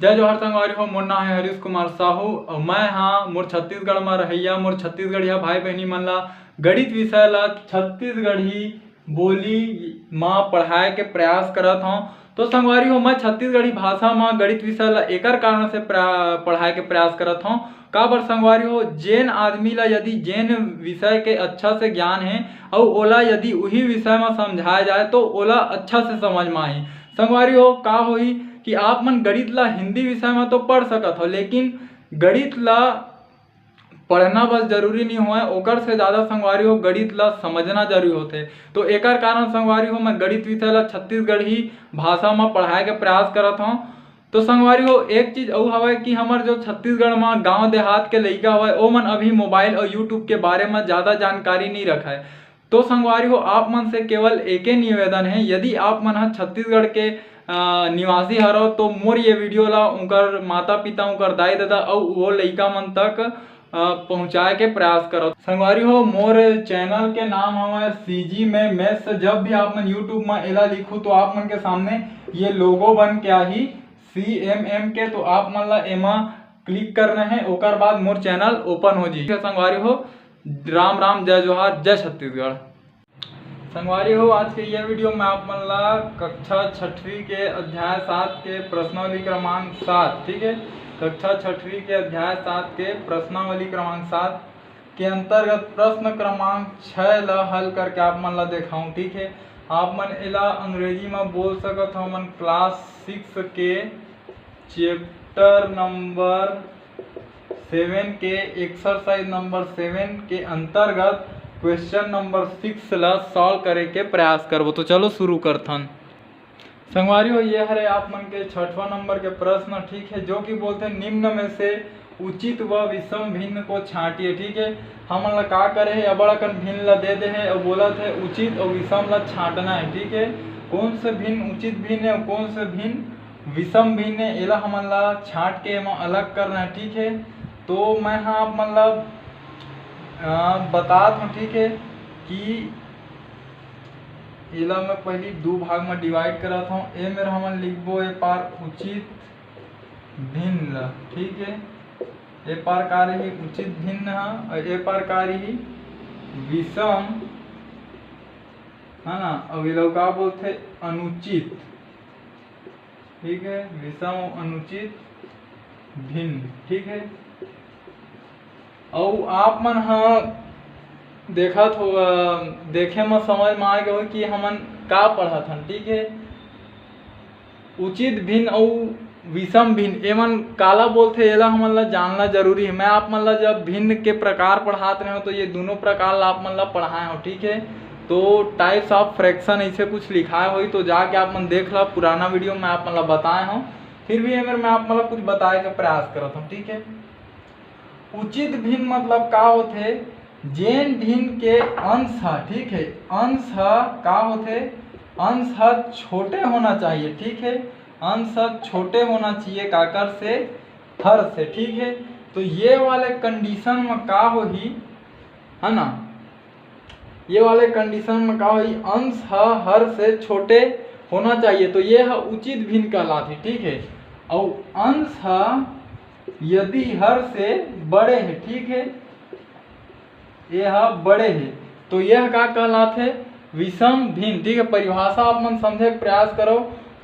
जय जोहार संगवारी हो। मोर नाम है हरीश कुमार साहू और मैं हाँ मोर छत्तीसगढ़ में रहिया मोर छत्तीसगढ़िया भाई बहनी मन ला गणित विषय ला छत्तीसगढ़ी बोली माँ पढ़ाए के प्रयास करत हूँ। तो संगवारी हो मैं छत्तीसगढ़ी भाषा में गणित विषय ला एकर कारण से पढ़ाए के प्रयास करत हूँ। का बर संगवारी हो जेन आदमी ला यदि जेन विषय के अच्छा से ज्ञान है और ओला यदि वही विषय में समझाया जाए तो ओला अच्छा से समझ में आही। संगवारी हो का होई कि आप मन गणित ला हिंदी विषय में तो पढ़ सकत हो, लेकिन गणित ला पढ़ना बस जरूरी नहीं हुआ ओकर से ज़्यादा संगवारी हो गणित ला समझना जरूरी होते। तो एकर कारण संगवारी हो मैं गणित विषय ला छत्तीसगढ़ी भाषा में पढ़ाए के प्रयास करत हूँ। तो संगवारी हो एक चीज और हवा कि हमार जो छत्तीसगढ़ में गांव देहात के लइका हवा ओ मन अभी मोबाइल और यूट्यूब के बारे में ज़्यादा जानकारी नहीं रखा है। तो संगवारी हो आप मन से केवल एक ही निवेदन है, यदि आप मन छत्तीसगढ़ के निवासी हरो तो मोर ये वीडियो ला उनकर माता पिता उनकर दाई दादा और वो लइका मन तक पहुँचाए के प्रयास करो। संगवारी हो मोर चैनल के नाम हमारे सीजी में मैथ्स। जब भी आप मन यूट्यूब में एला लिखू तो आप मन के सामने ये लोगो बन के आही CMM के, तो आप मन ला एमा क्लिक करना है ओकर बाद मोर चैनल ओपन हो जी। संगवारी हो राम राम जय जोहार जय छत्तीसगढ़। संगवारी हो आज के यह वीडियो में आप मन ला कक्षा 6वीं के अध्याय 7 के प्रश्नावली क्रमांक 7, ठीक है, कक्षा 6वीं के अध्याय 7 के प्रश्नावली क्रमांक 7 के अंतर्गत प्रश्न क्रमांक 6 ला हल करके आप मन ला दिखाऊं, ठीक है। आप मन एला अंग्रेजी में बोल सकत हो मन क्लास 6 के चैप्टर नंबर 7 के एक्सरसाइज नंबर 7 के अंतर्गत क्वेश्चन नंबर 6 ला सॉल्व करे के प्रयास करबो। तो चलो शुरू करथन। संगवारी हो ये हरे आप मन के 6वां नंबर के प्रश्न, ठीक है, जो कि बोलते हैं निम्न में से उचित व विषम भिन्न को छांटिए, ठीक है। हमन ला का करे है अबड़कन भिन्न ला दे है और बोलत है उचित और विषम ला छांटना है, ठीक है। कौन से भिन्न उचित भिन्न है और कौन से भिन्न विषम भिन्न है एला हमन ला छांट के एमा अलग करना है, ठीक है। तो मैं हाँ आप मन ला बतात हूँ, ठीक है, कि एला मैं पहली 2 भाग में डिवाइड करता हूँ। ए मेरा हमन लिखबो ए पार उचित भिन्न, ठीक है, ए पार का रही उचित भिन्न है और ए पार का रही विषम, है ना, और ये लोग का बोलते अनुचित, ठीक है, विषम अनुचित भिन्न, ठीक है। और आप मन हाँ देखत हो देखे में समझ में आ गया हो कि हमन का पढ़त हन, ठीक है। उचित भिन्न और विषम भिन्न एमन काला बोलते एला हमन ला जानना जरूरी है। मैं आप मन ला जब भिन्न के प्रकार पढ़ाते रहे हो तो ये दोनों प्रकार ला आप मन ला पढ़ाए हो, ठीक है। तो टाइप्स ऑफ फ्रैक्शन ऐसे कुछ लिखाए हुई तो जाके आप मन देख ला, पुराना वीडियो में आप मन ला बताए हूँ, फिर भी अगर मैं आप मन ला कुछ बताए का प्रयास करता हूँ, ठीक है। उचित भिन्न मतलब का होते जेन भिन्न के अंश है, ठीक है, अंश है का होते अंश है छोटे होना चाहिए, ठीक है, अंश छोटे होना चाहिए काकर से हर से, ठीक है। तो ये वाले कंडीशन में का होही, है ना, ये वाले कंडीशन में का होही अंश है हर से छोटे होना चाहिए, तो ये है उचित भिन्न कहलाती, ठीक है। और अंश है यदि हर से बड़े हैं, ठीक है, यह बड़े हैं तो यह का कहलाते विषम भिन्न, ठीक है। परिभाषा आप मन समझे प्रयास करो,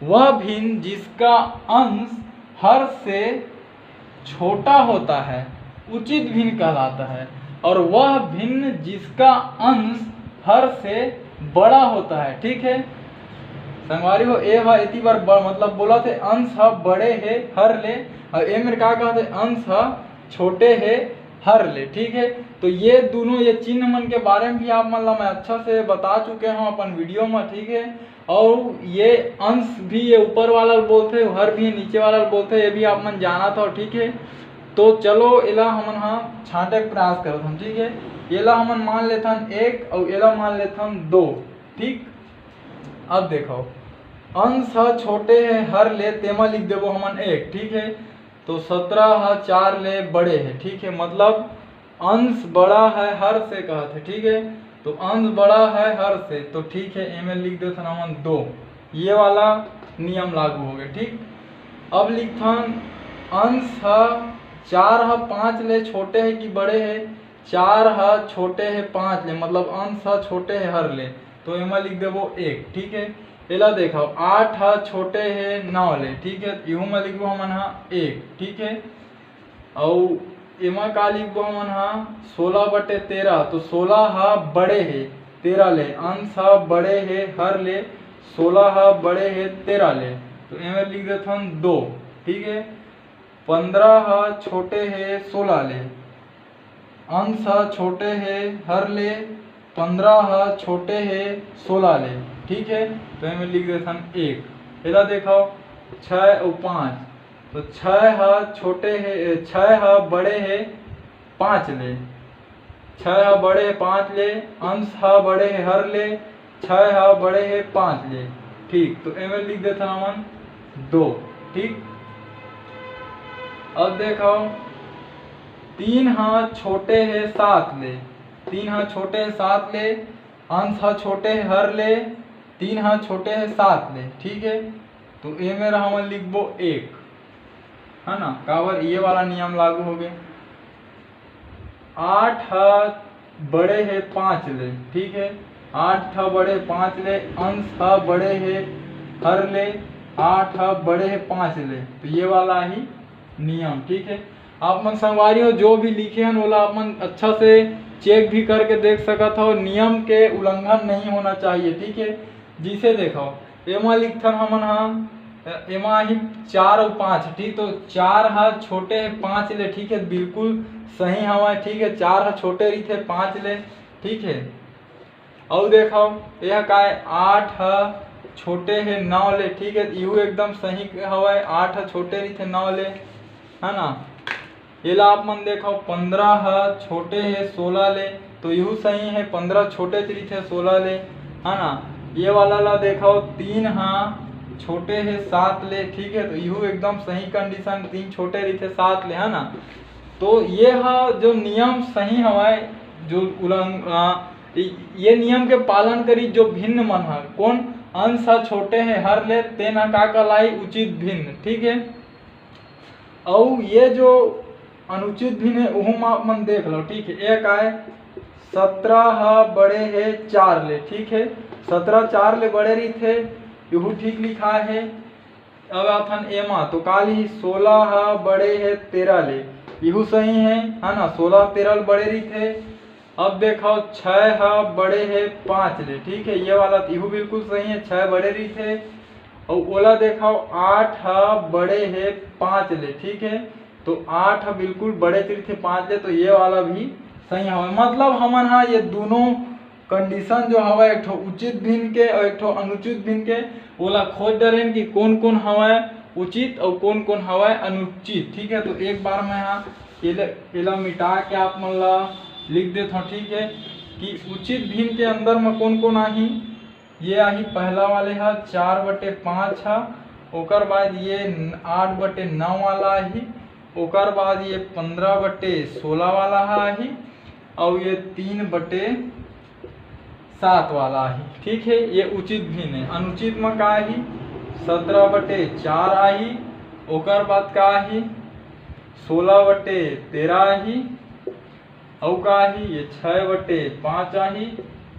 वह भिन्न जिसका अंश हर से छोटा होता है उचित भिन्न कहलाता है, और वह भिन्न जिसका अंश हर से बड़ा होता है, ठीक है। संगवारी हो ए है इतनी बार मतलब बोला थे अंश है बड़े है हर ले, और ए मेरे का कहते अंश है छोटे है हर ले, ठीक है। तो ये दोनों ये चिन्ह मन के बारे में भी आप मन ला मैं अच्छा से बता चुके हैं अपन वीडियो में, ठीक है। और ये अंश भी ये ऊपर वाला बोलते हर भी नीचे वाला बोलते, ये भी आप मन जाना था, ठीक है। तो चलो एला हमन हाँ छांटे प्रयास करत हम, ठीक है। एला हमन मान लेथन 1 और एला मान लेथन 2, ठीक। अब देखो अंश छोटे है हर ले तेमा लिख देवो हमन 1, ठीक है। तो 17 4 ले बड़े है, ठीक है, मतलब अंश बड़ा है हर से कहते, ठीक है। तो अंश बड़ा है हर से, तो ठीक है, एम लिख देते हमन 2, ये वाला नियम लागू हो गया, ठीक। अब लिखथन अंश ह 4 ह 5 ले छोटे है कि बड़े है, 4 ह छोटे है 5 ले, मतलब अंश ह छोटे है हर ले, तो एमा लिख देबो 1। ठीक है, एला देखो 8 ह छोटे है 9 ले, ठीक है, इहू में लिखबो हमन ह 1। ठीक है, और एमा का लिखबो हमन ह 16/13, तो 16 ह बड़े है 13 ले, अंश ह बड़े है हर ले, 16 ह बड़े है 13 ले, तो एमे लिख देथन 2। ठीक है, 15 ह छोटे है 16 ले, अंश ह छोटे है हर ले, 15 ह छोटे है 16 ले। ठीक है, तो एमे लिख देथन 1। एला देखो 6 और 5, तो 6 ह छोटे है 6 ह बड़े है 5 ले, 6 ह बड़े है 5 ले, अंश ह बड़े है हर ले, 6 ह बड़े है 5 ले। ठीक, तो एमे लिख देथन हमन 2। ठीक, अब देखो 3 ह छोटे है 7 ले, 3 ह छोटे है 7 ले, अंश ह छोटे है हर ले, 3 ह छोटे है 7 ले। ठीक है, तो एमे हमन लिखबो 1, है ना, काबर ये वाला नियम लागू हो गए। 8 ह बड़े है 5 ले, ठीक है, 8 ह बड़े 5 ले, अंश ह बड़े है हर ले, 8 ह बड़े है 5 ले, तो ये वाला ही नियम। ठीक है, आप मन संगवारी हो जो भी लिखे हैं ओला आप मन अच्छा से चेक भी करके देख सकत हो, नियम के उल्लंघन नहीं होना चाहिए। ठीक है, जिसे देखो एमा लिखथन हमन ह एमा ही 4 और 5, ठीक, तो 4 ह छोटे है 5 ले, ठीक है, बिल्कुल सही हवा। ठीक है, 4 ह छोटे रही 5 ले। ठीक है, और देखो यह का 8 ह छोटे है 9 ले, ठीक है, इहू एकदम सही हवा, 8 ह छोटे रही 9 ले, है ना। एला आप मन देखो 15 ह छोटे है 16 ले, तो इहू सही है, 15 छोटे रही 16 ले, है ना। ये वाला ला देखो 3 ह छोटे है 7 ले, ठीक है, तो इहू एकदम सही कंडीशन, 3 छोटे रही 7 ले, है ना। तो ये जो नियम सही हवाए, जो ये नियम के पालन करी जो भिन्न मन है, कौन अंश छोटे है हर ले, तेना का कहलाई उचित भिन्न। ठीक है, और ये जो अनुचित भिन्न है वह आप मन देख लो। ठीक है, एक आए 17 ह बड़े है 4 ले, ठीक है, 17 4 ले बड़े रही थे, यहू ठीक लिखा है। अब आथन एमा तो काली 16 ह बड़े है 13 ले, यहू सही है ना, 16 13 बड़े रही थे। अब देखो 6 ह बड़े है 5 ले, ठीक है, ये वाला यहू बिल्कुल सही है, 6 बड़े रही थे। और ओला देखो 8 ह बड़े है 5 ले, ठीक है, तो 8 ह बिल्कुल बड़े थे 5 ले, तो ये वाला भी सही हवा। मतलब हमन हा ये दोनों कंडीशन जो हवा, एक ठो उचित भिन्न के और एक ठो अनुचित भिन्न के, ओला खोज डरेन कि कौन कौन हवा उचित और कौन कौन हवा अनुचित। ठीक है, तो एक बार मैं यहाँ एला मिटा के आप मन ला लिख देता हूँ। ठीक है, कि उचित भिन्न के अंदर में कौन कौन आही, ये आही पहला वाले है 4/5 है, ओकर बाद ये 8/9 वाला आही, ओकर बाद ये 15/16 वाला आही, और ये 3/7 वाला आही। ठीक है, ये उचित भिन्न है। अनुचित में का आही 17/4 आही, ओकर बाद का आही 16/13 आही, और का आही ये 6/5 आही,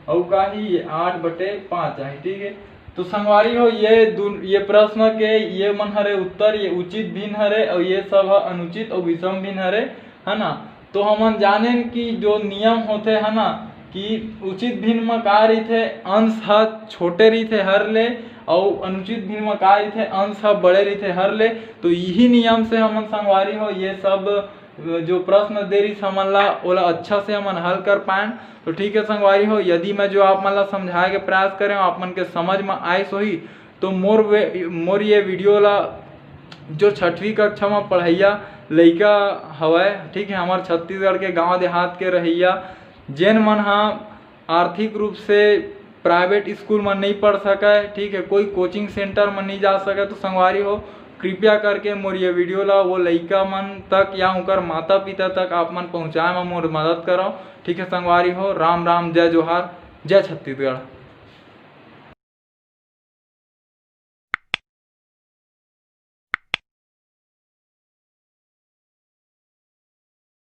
और का ही ये 8/5 आही। ठीक है, तो संगवारी हो ये प्रश्न के ये मन हरे उत्तर, ये उचित भिन्न हरे और ये सब है अनुचित और विषम भिन्न हरे, है ना। तो हमन जाने कि जो नियम होते है ना, कि उचित भिन्न में का रही थे अंश ह छोटे रही थे हर ले, और अनुचित भिन्न में का रही थे अंश ह बड़े रही थे हर ले। तो यही नियम से हमन संगवारी हो ये सब जो प्रश्न दे रही हमन ला ओला अच्छा से हमन हल कर पाए। तो ठीक है संगवारी हो, यदि मैं जो आप मन ला समझाए के प्रयास करें आप मन के समझ में आए सोही, तो मोर ये वीडियो ला जो 6वीं कक्षा में पढ़ैया लइका हवय, ठीक है, हमार छत्तीसगढ़ के गांव देहात के रहिया जेन मन हा आर्थिक रूप से प्राइवेट स्कूल में नहीं पढ़ सके, ठीक है, कोई कोचिंग सेंटर में नहीं जा सके, तो संगवारी हो कृपया करके मोर ये वीडियो ला वो लइका मन तक या उनकर माता पिता तक आप मन पहुँचाए में मोर मदद करो। ठीक है संगवारी हो, राम राम, जय जोहार, जय छत्तीसगढ़।